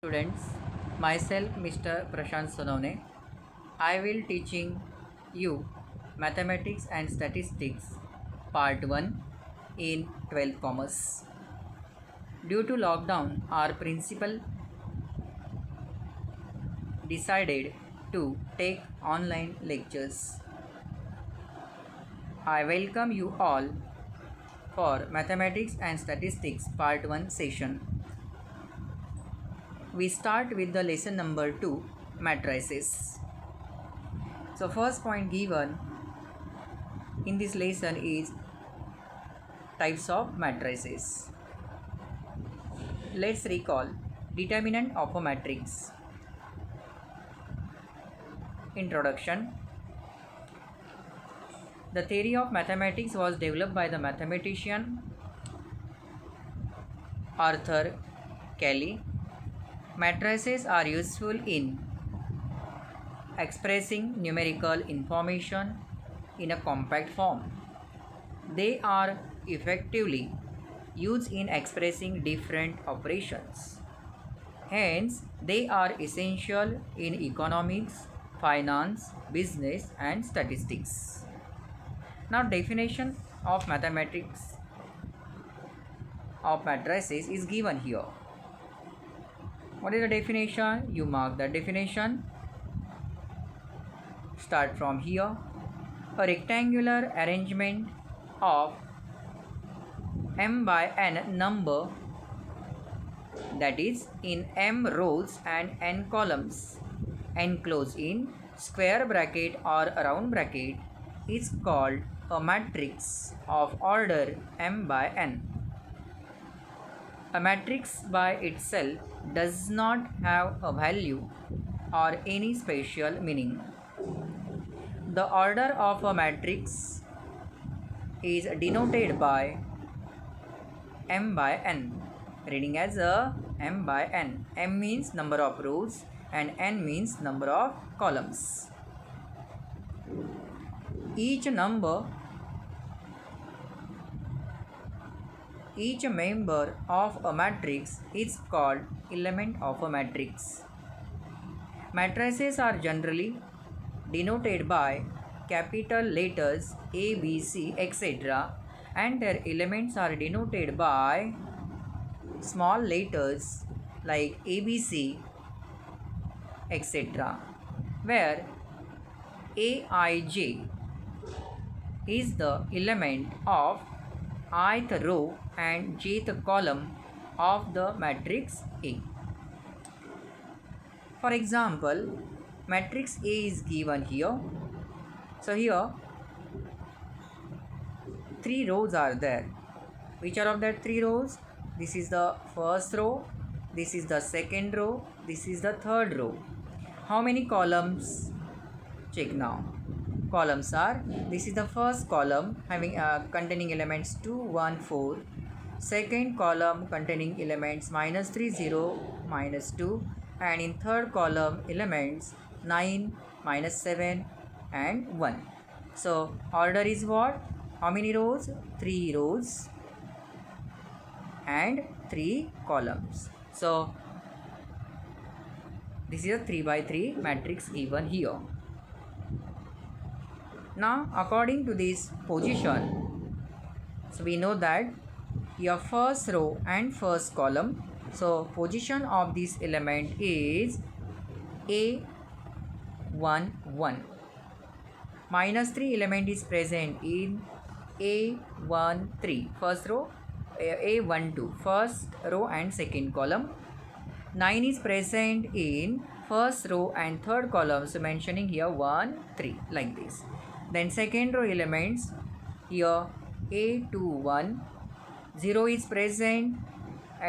Students, myself Mr. Prashant Sonone. I will teaching you Mathematics and Statistics Part 1 in 12th Commerce. Due to lockdown, our principal decided to take online lectures. I welcome you all for Mathematics and Statistics Part 1 session. We start with the lesson number 2, matrices. So first point given in this lesson is types of matrices. Let's recall determinant of a matrix. Introduction. The theory of mathematics was developed by the mathematician Arthur Cayley. Matrices are useful in expressing numerical information in a compact form. They are effectively used in expressing different operations. Hence, they are essential in economics, finance, business, and statistics. Now, definition of mathematics of matrices is given here. What is the definition? You mark the definition. Start from here. A rectangular arrangement of m by n number, that is in m rows and n columns, enclosed in square bracket or round bracket, is called a matrix of order m by n. A matrix by itself does not have a value or any special meaning. The order of a matrix is denoted by m by n, reading as a m by n. M means number of rows and n means number of columns. Each member of a matrix is called element of a matrix. Matrices are generally denoted by capital letters A, B, C, etc., and their elements are denoted by small letters like A, B, C, etc., where Aij is the element of ith row and jth column of the matrix A. For example, matrix A is given here. So here 3 rows are there. Which are of that 3 rows? This is the first row, this is the second row, this is the third row. How many columns? Check now. Columns are, this is the first column having containing elements 2, 1, 4. Second column containing elements -3, 0, -2, and in third column elements 9, -7, and 1. So order is what? How many rows? 3 rows and 3 columns. So this is a 3 by 3 matrix given here. Now, according to this position, so we know that your first row and first column, so position of this element is A1, 1. -3 element is present in A1, 3. First row, A1, 2. First row and second column. 9 is present in first row and third column, so mentioning here 1, 3, like this. Then second row elements, here A2, 1. 0 is present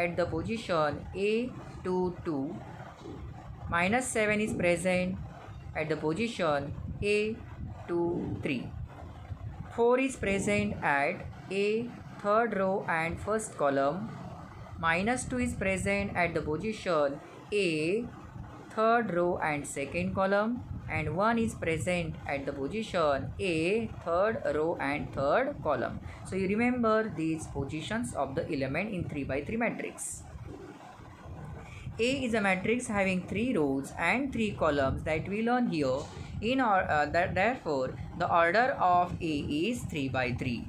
at the position A2, 2. -7 is present at the position A2, 3. 4 is present at A third row and first column. -2 is present at the position A third row and second column, and 1 is present at the position A third row and third column. So you remember these positions of the element in 3 by 3 matrix. A is a matrix having 3 rows and 3 columns that we learn here. Therefore, the order of A is 3 by 3.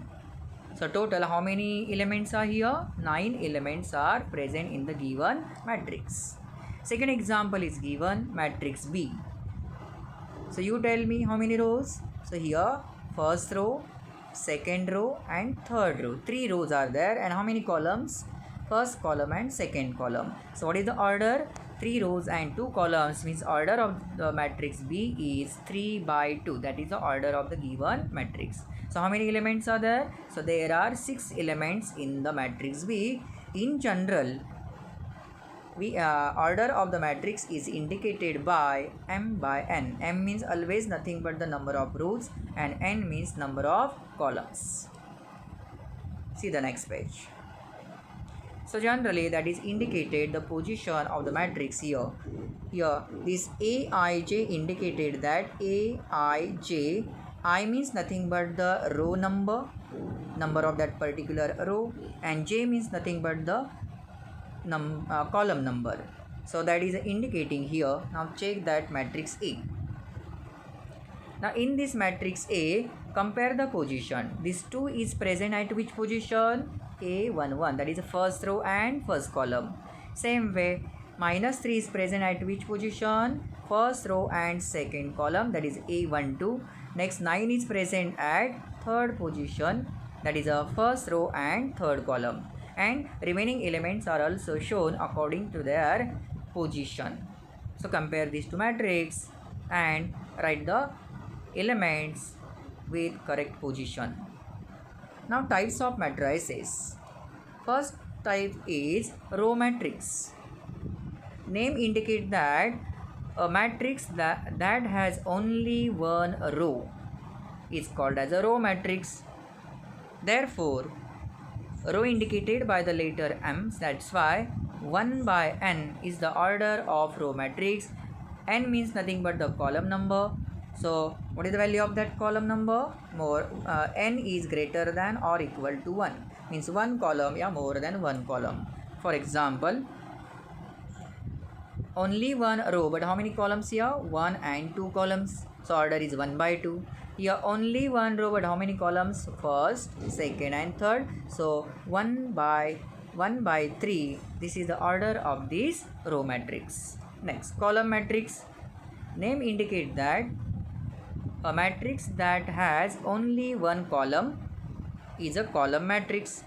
So total how many elements are here? 9 elements are present in the given matrix. Second example is given matrix B. So you tell me how many rows? So here first row, second row and third row. 3 rows are there, and how many columns? First column and second column. So what is the order? 3 rows and 2 columns means order of the matrix B is 3 by 2. That is the order of the given matrix. So how many elements are there? So there are 6 elements in the matrix B. In general, order of the matrix is indicated by m by n. M means always nothing but the number of rows, and n means number of columns. See the next page. So generally that is indicated the position of the matrix here. Here this Aij indicated that Aij, I means nothing but the row number of that particular row, and J means nothing but the column number. So that is indicating here. Now check that matrix A. Now in this matrix A, compare the position. This 2 is present at which position? A11, that is the first row and first column. Same way, -3 is present at which position? First row and second column, that is A12. Next 9 is present at third position, that is a first row and third column. And remaining elements are also shown according to their position. So compare these two matrices and write the elements with correct position. Now types of matrices. First type is row matrix. Name indicate that a matrix that has only one row is called as a row matrix. Therefore, row indicated by the letter m, that's why 1 by n is the order of row matrix. N means nothing but the column number. So what is the value of that column number? N is greater than or equal to 1, means one column, more than one column. For example, only one row, but how many columns here? 1 and 2 columns. So order is 1 by 2. Here only one row, but how many columns? First, second and third. So 1 by 3. This is the order of this row matrix. Next, column matrix. Name indicate that a matrix that has only one column is a column matrix.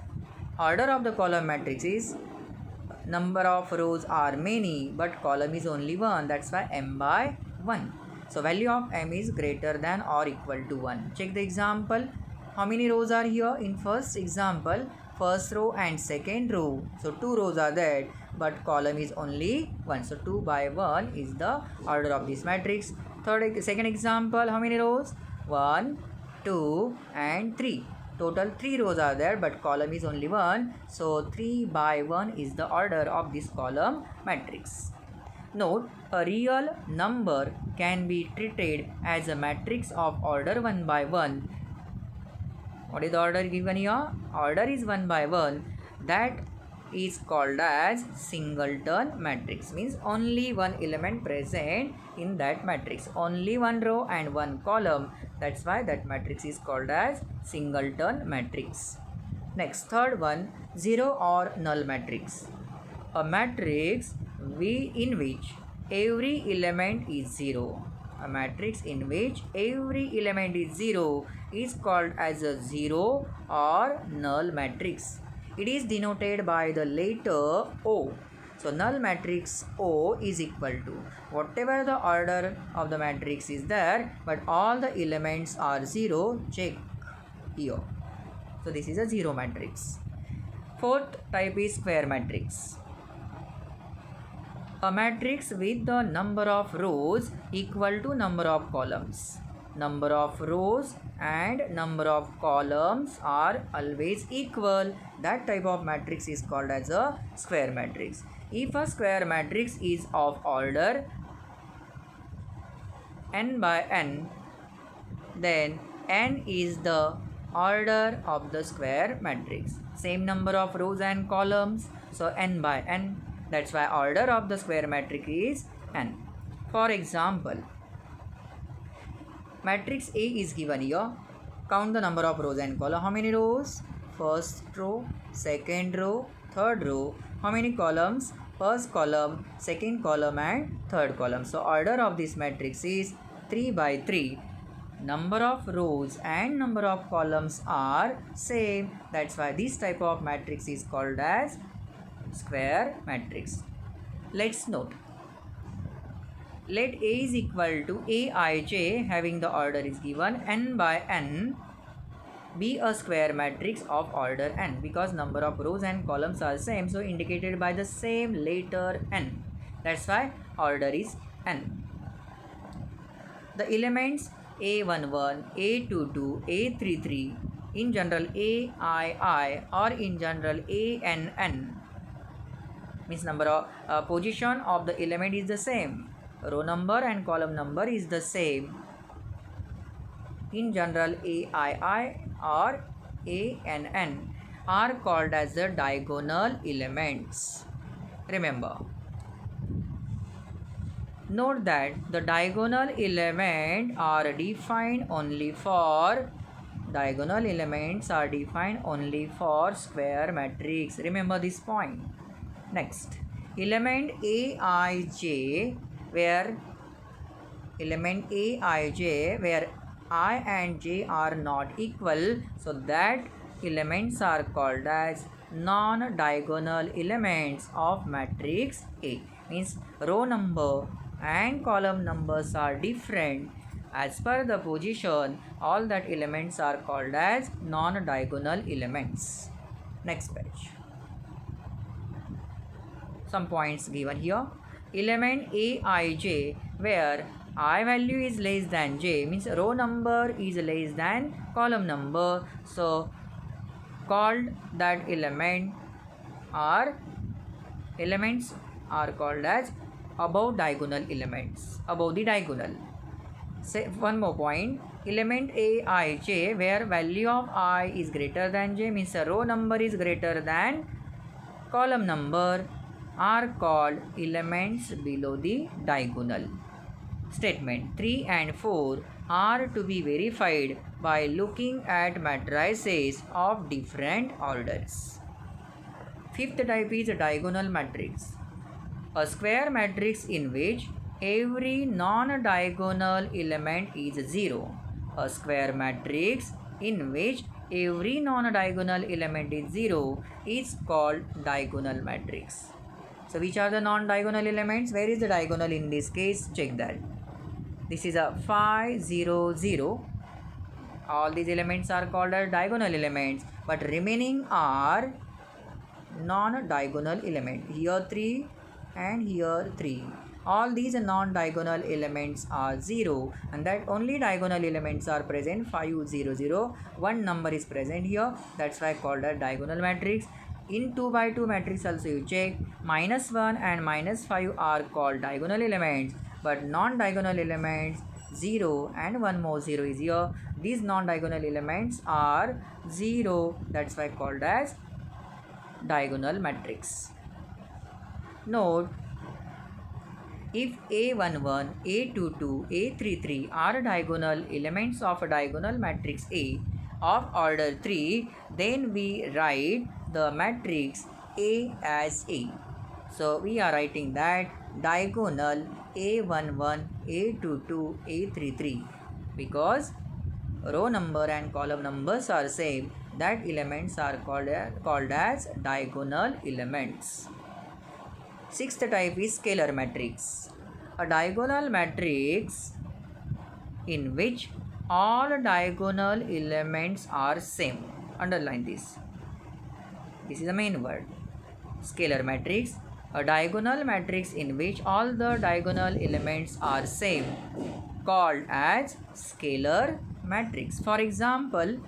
Order of the column matrix is number of rows are many but column is only one, that's why m by 1. So value of m is greater than or equal to 1. Check the example. How many rows are here? In first example, first row and second row. So 2 rows are there but column is only 1. So 2 by 1 is the order of this matrix. Second example, how many rows? 1, 2 and 3. Total 3 rows are there but column is only 1. So 3 by 1 is the order of this column matrix. Note, a real number can be treated as a matrix of order 1 by 1. What is the order given here? Order is 1 by 1. That is called as singleton matrix, means only one element present in that matrix, only one row and one column. That's why that matrix is called as singleton matrix. Next, third one, zero or null matrix. A matrix in which every element is zero. A matrix in which every element is zero is called as a zero or null matrix. It is denoted by the letter O. So null matrix O is equal to whatever the order of the matrix is there, but all the elements are zero. Check here. So this is a zero matrix. Fourth type is square matrix. A matrix with the number of rows equal to number of columns. Number of rows and number of columns are always equal. That type of matrix is called as a square matrix. If a square matrix is of order n by n, then n is the order of the square matrix. Same number of rows and columns, so n by n. That's why order of the square matrix is n. For example, matrix A is given here. Count the number of rows and columns. How many rows? First row, second row, third row. How many columns? First column, second column and third column. So order of this matrix is 3 by 3. Number of rows and number of columns are same. That's why this type of matrix is called as square matrix. Let's note. Let A is equal to Aij, having the order is given n by n, be a square matrix of order n, because number of rows and columns are same, so indicated by the same letter n. That's why order is n. The elements A11, A22, A33, in general AII, or in general ANN, means number of position of the element is the same. Row number and column number is the same. In general, AII or ANN are called as the diagonal elements. Remember. Note that the diagonal elements are defined only for square matrix. Remember this point. Next, element Aij, where I and j are not equal, so that elements are called as non-diagonal elements of matrix A. Means row number and column numbers are different. As per the position, all that elements are called as non-diagonal elements. Next page. Some points given here. Element Aij, where I value is less than j, means row number is less than column number, so called that elements are called as above diagonal elements, above the diagonal. Say one more point, element Aij, where value of I is greater than j, means a row number is greater than column number, are called elements below the diagonal. Statement 3 and 4 are to be verified by looking at matrices of different orders. Fifth type is a diagonal matrix. A square matrix in which every non-diagonal element is 0. A square matrix in which every non-diagonal element is 0 is called diagonal matrix. So which are the non-diagonal elements? Where is the diagonal in this case? Check that. This is a 5, 0, 0. All these elements are called as diagonal elements, but remaining are non-diagonal elements. Here 3 and here 3. All these non-diagonal elements are 0, and that only diagonal elements are present. 5, 0, 0. One number is present here. That's why called a diagonal matrix. In 2 by 2 matrix also you check, -1 and -5 are called diagonal elements, but non-diagonal elements 0 and one more 0 is here. These non-diagonal elements are 0. That's why called as diagonal matrix. Note, if A11, A22, A33 are diagonal elements of a diagonal matrix A of order 3, then we write the matrix A as A. So we are writing that diagonal A11, A22, A33, because row number and column numbers are same, that elements are called as diagonal elements. Sixth type is scalar matrix. A diagonal matrix in which all diagonal elements are same. Underline this. This is the main word. Scalar matrix. A diagonal matrix in which all the diagonal elements are same, called as scalar matrix. For example,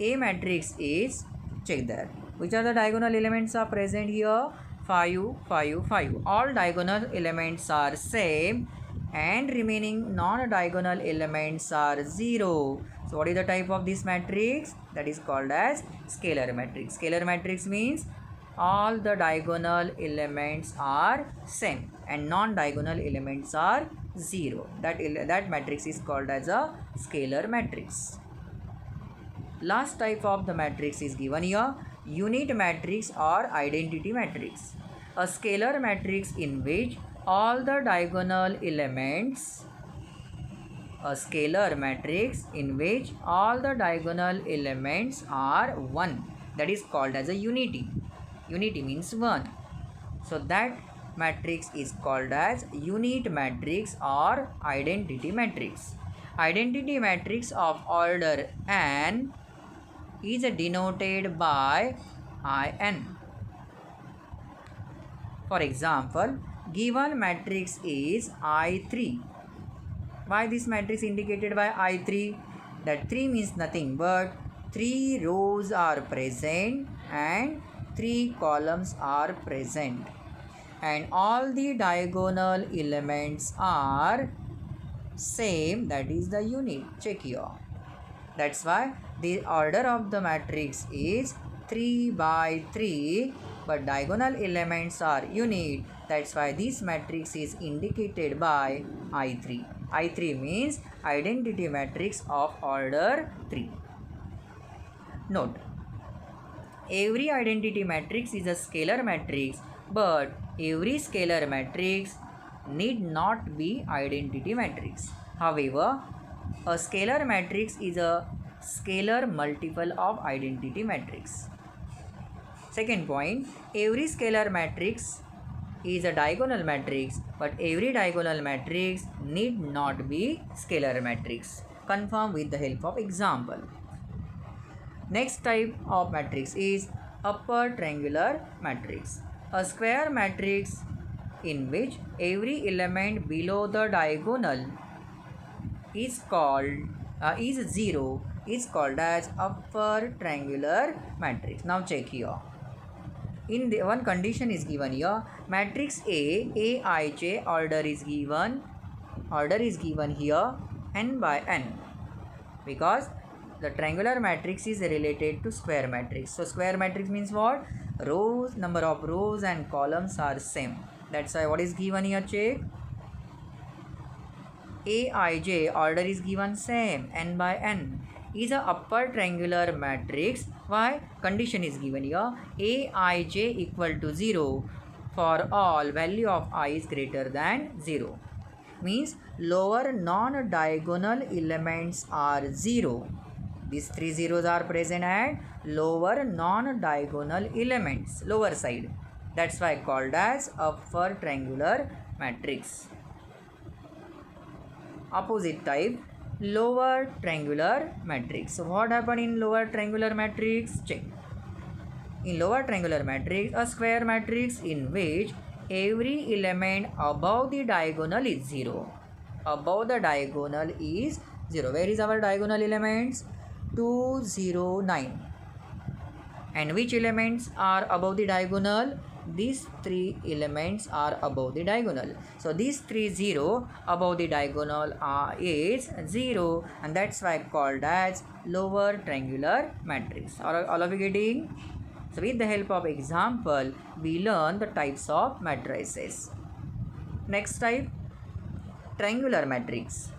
A matrix is, check there. Which are the diagonal elements are present here? 5, 5, 5. All diagonal elements are same, and remaining non-diagonal elements are 0. So what is the type of this matrix? That is called as scalar matrix. Scalar matrix means all the diagonal elements are same and non-diagonal elements are 0. That matrix is called as a scalar matrix. Last type of the matrix is given here, unit matrix or identity matrix. A scalar matrix in which all the diagonal elements are 1. That is called as a unity. Unity means 1. So that matrix is called as unit matrix or identity matrix. Identity matrix of order n is denoted by In. For example, given matrix is I3. Why this matrix indicated by I3? That 3 means nothing but 3 rows are present and 3 columns are present. And all the diagonal elements are same, that is the unit. Check here. That's why the order of the matrix is 3 by 3, but diagonal elements are unit. That's why this matrix is indicated by I3. I3 means identity matrix of order 3. Note, every identity matrix is a scalar matrix, but every scalar matrix need not be identity matrix. However, a scalar matrix is a scalar multiple of identity matrix. Second point, every scalar matrix is a diagonal matrix, but every diagonal matrix need not be scalar matrix. Confirm with the help of example. Next type of matrix is upper triangular matrix. A square matrix in which every element below the diagonal is 0 is called as upper triangular matrix. Now check here. In the one condition is given here, matrix Aij order is given here n by n, because the triangular matrix is related to square matrix. So square matrix means what? Rows, number of rows and columns are same. That's why what is given here, check. Aij order is given same, n by n is a upper triangular matrix. Why? Condition is given here, Aij equal to 0 for all value of I is greater than 0. Means lower non-diagonal elements are 0. These 3 zeros are present at lower non-diagonal elements, lower side. That's why called as upper triangular matrix. Opposite type, lower triangular matrix. So what happened in lower triangular matrix? Check. In lower triangular matrix, a square matrix in which every element above the diagonal is 0. Above the diagonal is 0. Where is our diagonal elements? 2, 0, 9. And which elements are above the diagonal? These 3 elements are above the diagonal. So these 3 0 above the diagonal is 0, and that's why called as lower triangular matrix. All of you getting? So with the help of example, we learn the types of matrices. Next type, triangular matrix.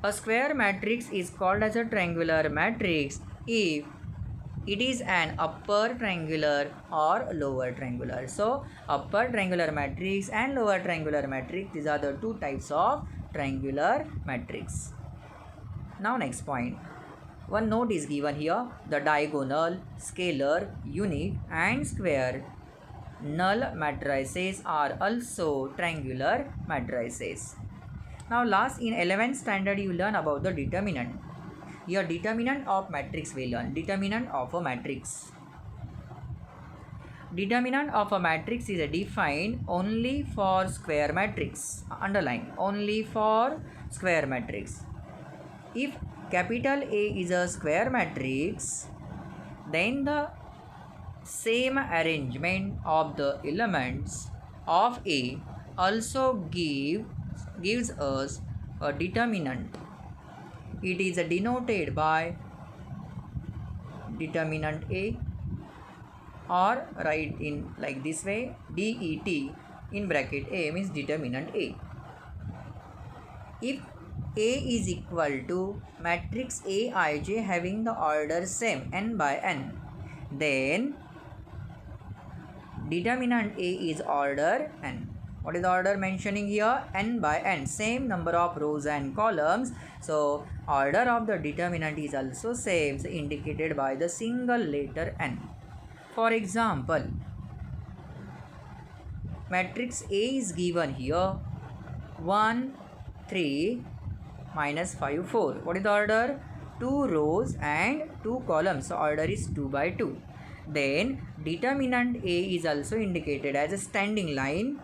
A square matrix is called as a triangular matrix if it is an upper triangular or lower triangular. So upper triangular matrix and lower triangular matrix, these are the two types of triangular matrix. Now next point, one note is given here, the diagonal, scalar, unit and square null matrices are also triangular matrices. Now last, in 11th standard you learn about the determinant. Here determinant of matrix we learn. Determinant of a matrix. Determinant of a matrix is defined only for square matrix. Underline, only for square matrix. If capital A is a square matrix, then the same arrangement of the elements of A also gives us a determinant. It is denoted by determinant A, or write in like this way, det in bracket A means determinant A. If A is equal to matrix Aij having the order same n by n, then determinant A is order n. What is the order mentioning here? N by n, same number of rows and columns. So order of the determinant is also same, so indicated by the single letter n. For example, matrix A is given here 1 3 minus 5 4. What is the order? 2 rows and 2 columns. So order is 2 by 2. Then determinant A is also indicated as a standing line.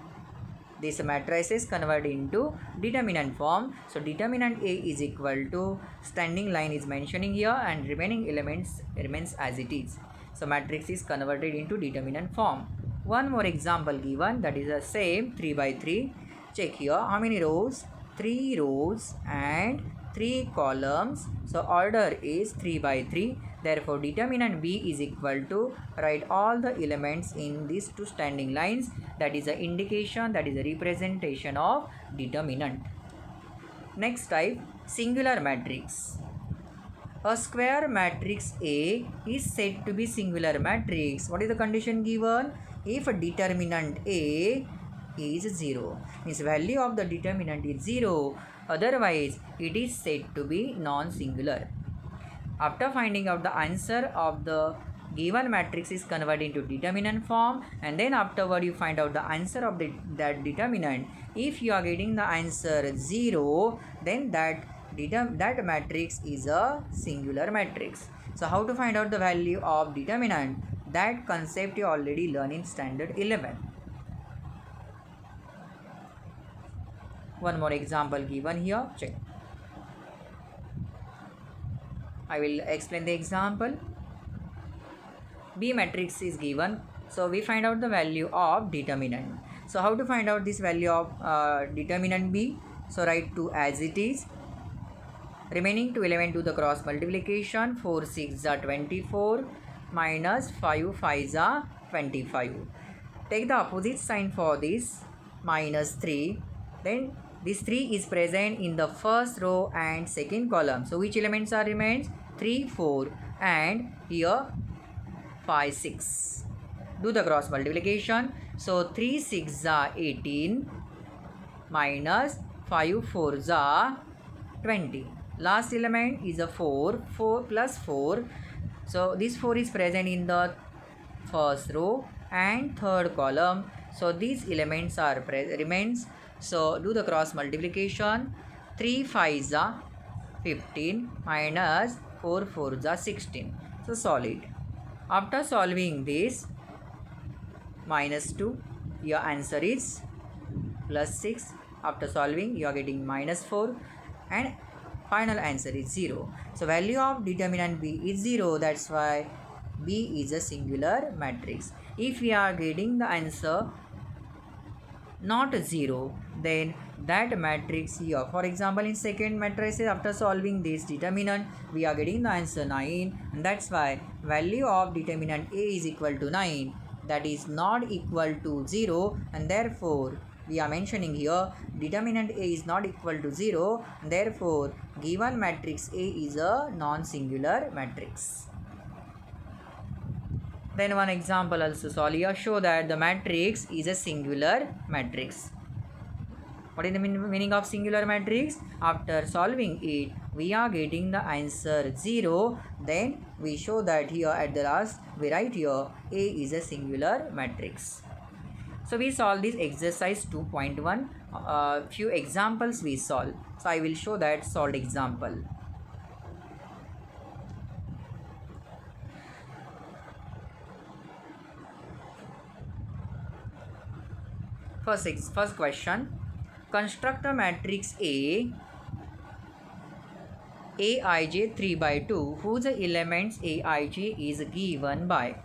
This matrix is converted into determinant form. So determinant A is equal to standing line is mentioning here, and remaining elements remains as it is. So matrix is converted into determinant form. One more example given, that is the same 3 by 3. Check here how many rows? 3 rows and 3 columns. So order is 3 by 3. Therefore determinant B is equal to, write all the elements in these two standing lines. That is the indication, that is the representation of determinant. Next type, singular matrix. A square matrix A is said to be singular matrix. What is the condition given? If determinant A is 0, means value of the determinant is 0, otherwise it is said to be non-singular. After finding out the answer of the given matrix is converted into determinant form, and then afterward you find out the answer of that determinant. If you are getting the answer 0, then that matrix is a singular matrix. So how to find out the value of determinant? That concept you already learned in standard 11. One more example given here. Check. I will explain the example. B matrix is given. So we find out the value of determinant. So how to find out this value of determinant B? So write 2 as it is. Remaining 2 element to the cross multiplication. 4 6 are 24 minus 5 5 are 25. Take the opposite sign for this, minus 3. Then this 3 is present in the first row and second column. So which elements are remains? 3 4 and here 5 6. Do the cross multiplication. So 3 6 are 18 minus 5 4 are 20. Last element is a 4. 4 plus 4. So this 4 is present in the first row and third column. So these elements are remains. So do the cross multiplication. 3 5 are 15 minus 4 4 are 16. So solve it. After solving this, minus 2, your answer is plus 6. After solving, you are getting minus 4 and final answer is 0. So value of determinant B is 0. That's why B is a singular matrix. If we are getting the answer not 0, then that matrix here, for example in second matrix, after solving this determinant, we are getting the answer 9, and that's why value of determinant A is equal to 9. That is not equal to 0, and therefore we are mentioning here determinant A is not equal to 0, and therefore given matrix A is a non-singular matrix. Then one example also solve here. Show that the matrix is a singular matrix. What is the meaning of singular matrix? After solving it, we are getting the answer 0. Then we show that here at the last, we write here A is a singular matrix. So we solve this exercise 2.1. Few examples we solve. So I will show that solved example. First question. Construct a matrix Aij 3 by 2 whose elements Aij is given by.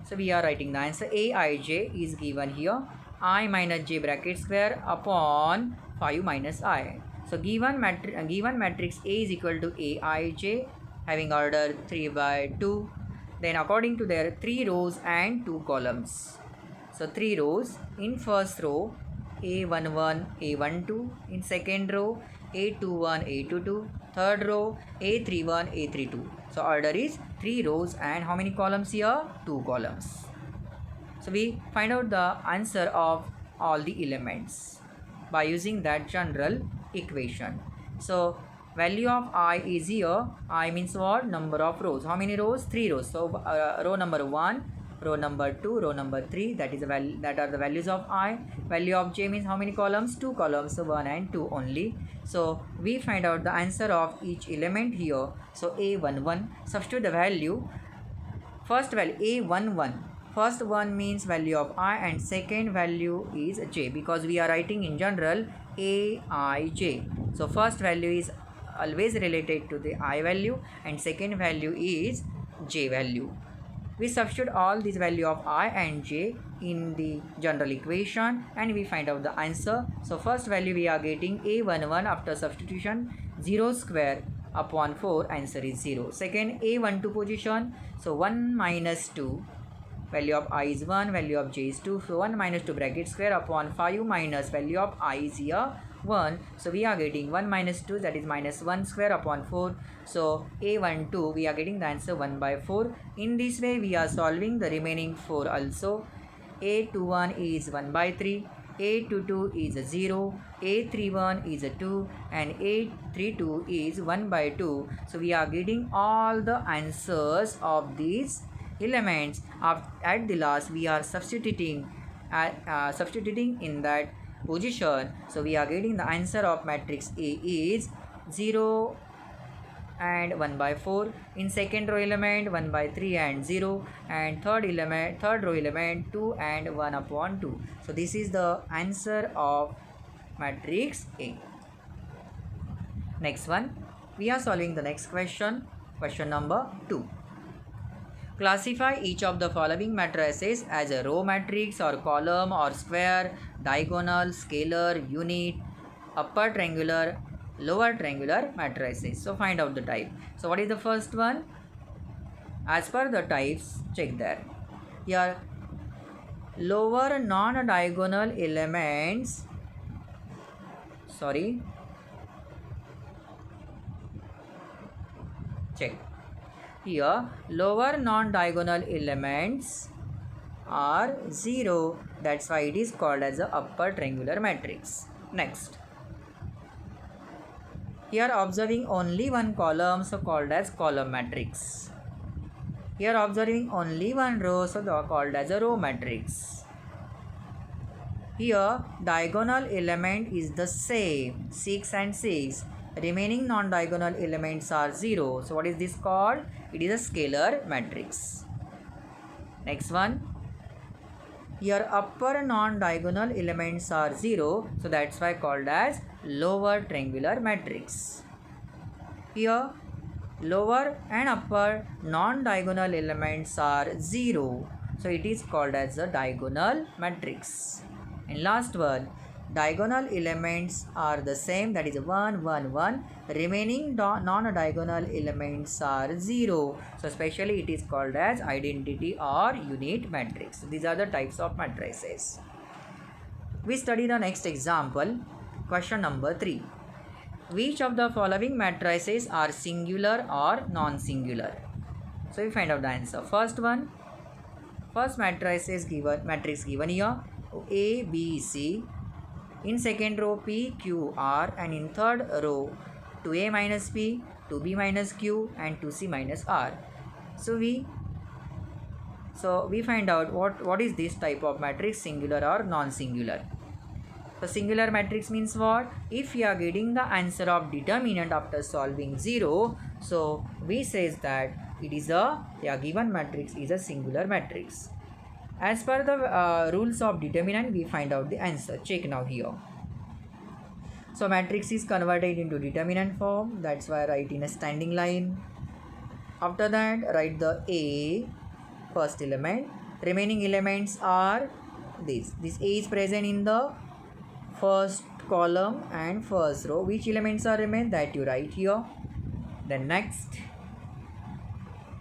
So we are writing the answer. Aij is given here I minus j bracket square upon 5 minus I. So given matrix A is equal to Aij having order 3 by 2. then according to their 3 rows and 2 columns. So 3 rows, in first row A11, A12, in second row A21, A22, third row A31, A32. So order is 3 rows and how many columns here? 2 columns. So we find out the answer of all the elements by using that general equation. So value of I is here. I means what? Number of rows. How many rows? 3 rows. So row number 1, row number 2, row number 3, that is the value, that are the values of I. Value of J means how many columns? 2 columns, so 1 and 2 only. So we find out the answer of each element here. So A11, substitute the value. First value A11, first one means value of I and second value is J, because we are writing in general Aij. So first value is always related to the I value and second value is J value. We substitute all these value of I and J in the general equation and we find out the answer. So first value we are getting A11 after substitution 0 square upon 4, answer is 0. Second A12 position, so 1 minus 2, value of I is 1, value of J is 2, so 1 minus 2 bracket square upon 5 minus value of I is here 1. So we are getting 1 minus 2, that is minus 1 square upon 4. So A12 we are getting the answer 1 by 4. In this way we are solving the remaining 4 also. A21 is 1 by 3, A22 is a 0, A31 is a 2 and A32 is 1 by 2. So we are getting all the answers of these elements. At the last we are substituting in that position. So we are getting the answer of matrix A is 0 and 1 by 4. In second row element 1 by 3 and 0, and third row element 2 and 1 upon 2. So this is the answer of matrix A. Next one, we are solving the next question, question number 2. Classify each of the following matrices as a row matrix or column or square, diagonal, scalar, unit, upper triangular, lower triangular matrices. So find out the type. So what is the first one? As per the types, check there. Here lower non-diagonal elements, check. Here lower non-diagonal elements are 0, that's why it is called as a upper triangular matrix. Next, here observing only one column, so called as column matrix. Here observing only one row, so called as a row matrix. Here diagonal element is the same, 6 and 6. Remaining non-diagonal elements are 0. So what is this called? It is a scalar matrix. Next one. Here upper non-diagonal elements are 0. So that's why called as lower triangular matrix. Here lower and upper non-diagonal elements are 0. So it is called as a diagonal matrix. And last one, diagonal elements are the same, that is 1, 1, 1. Remaining non-diagonal elements are 0. So especially it is called as identity or unit matrix. These are the types of matrices. We study the next example, question number 3. Which of the following matrices are singular or non-singular? So we find out the answer. First one, first matrix is given here, A, B, C. In second row P, Q, R, and in third row 2A minus P, 2B minus Q, and 2C minus R. So we find out what is this type of matrix, singular or non-singular. So singular matrix means what? If we are getting the answer of determinant after solving 0, so we says that it is a given matrix is a singular matrix. As per the rules of determinant, we find out the answer. Check now here. So matrix is converted into determinant form. That's why I write in a standing line. After that, write the A, first element. Remaining elements are this. This A is present in the first column and first row. Which elements are remain? That you write here. Then next,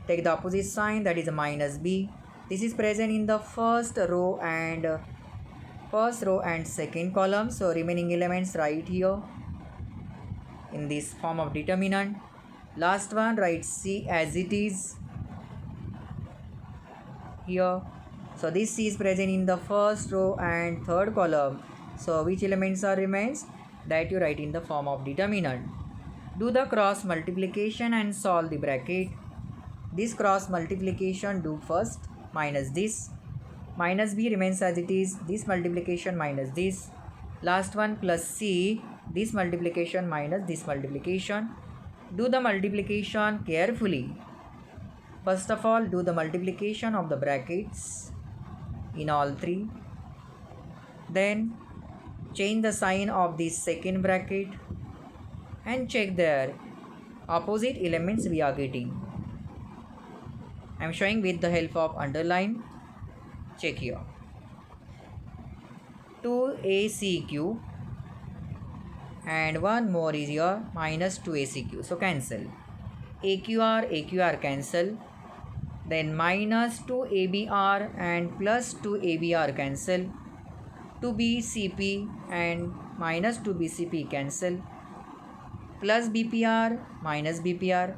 Take the opposite sign, that is a minus b. This is present in the first row and second column. So remaining elements right here in this form of determinant. Last one, write c as it is here. So this c is present in the first row and third column. So which elements are remains? That you write in the form of determinant. Do the cross multiplication and solve the bracket. This cross multiplication do first, minus this. Minus b remains as it is, this multiplication minus this. Last one plus c, this multiplication minus this multiplication. Do the multiplication carefully. First of all, do the multiplication of the brackets in all three. Then change the sign of this second bracket and check their opposite elements we are getting. I am showing with the help of underline. Check here. 2acq and one more is here minus 2acq. So cancel. AQR cancel. Then minus 2abr and plus 2abr cancel. 2bcp and minus 2bcp cancel. Plus bpr minus bpr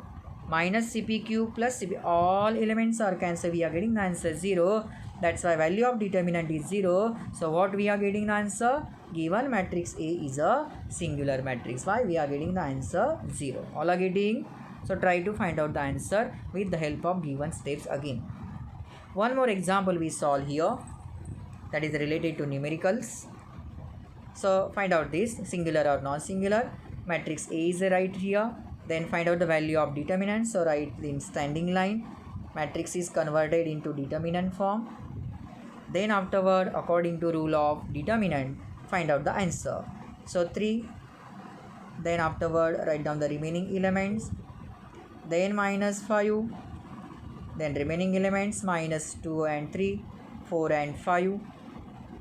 minus cpq plus cp, all elements are cancelled. We are getting the answer 0. That's why value of determinant is 0. So what we are getting the answer? Given matrix A is a singular matrix. Why we are getting the answer 0? All are getting. So try to find out the answer with the help of given steps again. One more example we solve here, that is related to numericals. So find out this singular or non-singular. Matrix A is right here. Then find out the value of determinant. So write in standing line. Matrix is converted into determinant form. Then afterward, according to rule of determinant, find out the answer. So 3. Then afterward, write down the remaining elements. Then minus 5. Then remaining elements minus 2 and 3, 4 and 5.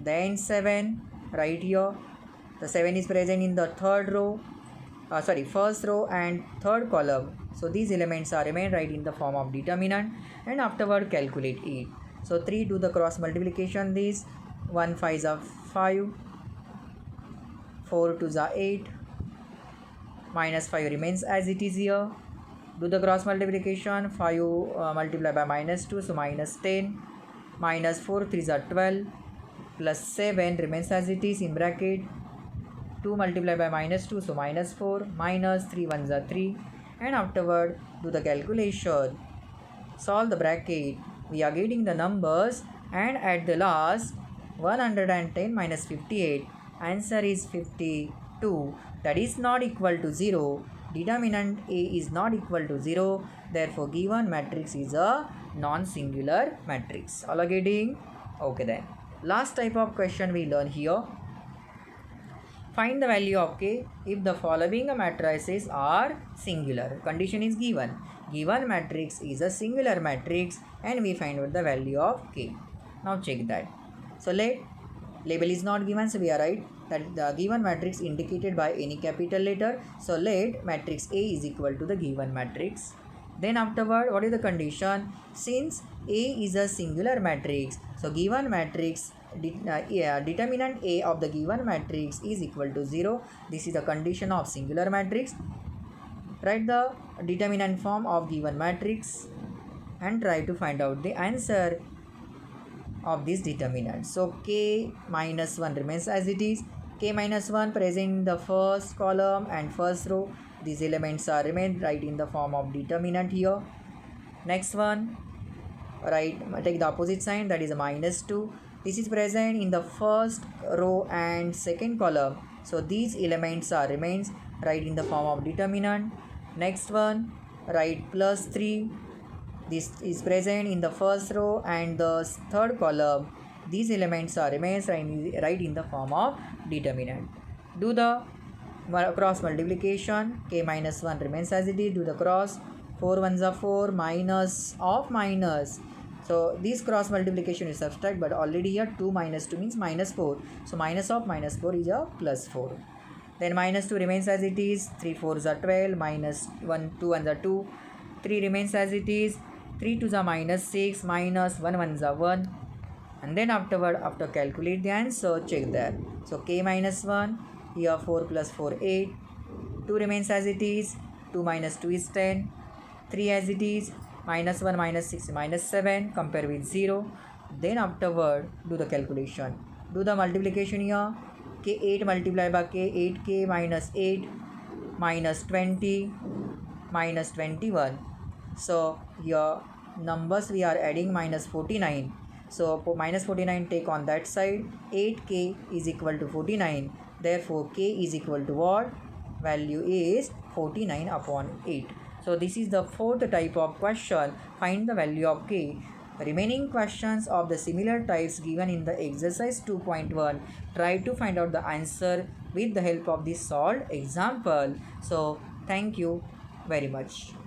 Then 7. Right here. The 7 is present in the first row and third column. So these elements are remain right in the form of determinant, and afterward calculate it. So 3, do the cross multiplication. This 1 5 are 5, 4 2 are 8, minus 5 remains as it is here. Do the cross multiplication. 5 multiplied by minus 2, so minus 10, minus 4 3 are 12, plus 7 remains as it is in bracket. 2 multiplied by minus 2, so minus 4, minus 3 1s are 3, and afterward do the calculation. Solve the bracket. We are getting the numbers, and at the last 110 minus 58, answer is 52. That is not equal to 0. Determinant A is not equal to 0. Therefore given matrix is a non-singular matrix. All are getting? Okay then. Last type of question we learn here. Find the value of k if the following matrices are singular. Condition is given. Given matrix is a singular matrix and we find out the value of k. Now check that. So label is not given, so we are right that the given matrix indicated by any capital letter. So let matrix A is equal to the given matrix. Then afterward, what is the condition? Since A is a singular matrix, so given matrix determinant A of the given matrix is equal to 0. This is the condition of singular matrix. Write the determinant form of given matrix and try to find out the answer of this determinant. So k minus 1 remains as it is. K minus 1 present in the first column and first row. These elements are remain right in the form of determinant here. Next one, take the opposite sign, that is a minus 2. This is present in the first row and second column. So these elements are remains right in the form of determinant. Next one, write plus 3. This is present in the first row and the third column. These elements are remains right in the form of determinant. Do the cross multiplication. K minus 1 remains as it is. Do the cross. 4 1s are 4, minus of minus. So this cross multiplication is subtract, but already here 2 minus 2 means minus 4. So minus of minus 4 is a plus 4. Then minus 2 remains as it is. 3 4s are 12, minus 1 2 1s are 2. 3 remains as it is. 3 to the minus 6 minus 1 1 the 1, and then afterward after calculate the answer, check there. So k minus 1, here 4 plus 4 8, 2 remains as it is, 2 minus 2 is 10, 3 as it is, minus 1 minus 6 minus 7, compare with 0. Then afterward do the calculation, do the multiplication here, k 8 multiplied by k 8k minus 8 minus 20 minus 21. So here numbers we are adding minus 49. So minus 49 take on that side, 8k is equal to 49. Therefore k is equal to what? Value is 49 upon 8. So this is the fourth type of question, find the value of k. Remaining questions of the similar types given in the exercise 2.1, try to find out the answer with the help of this solved example. So thank you very much.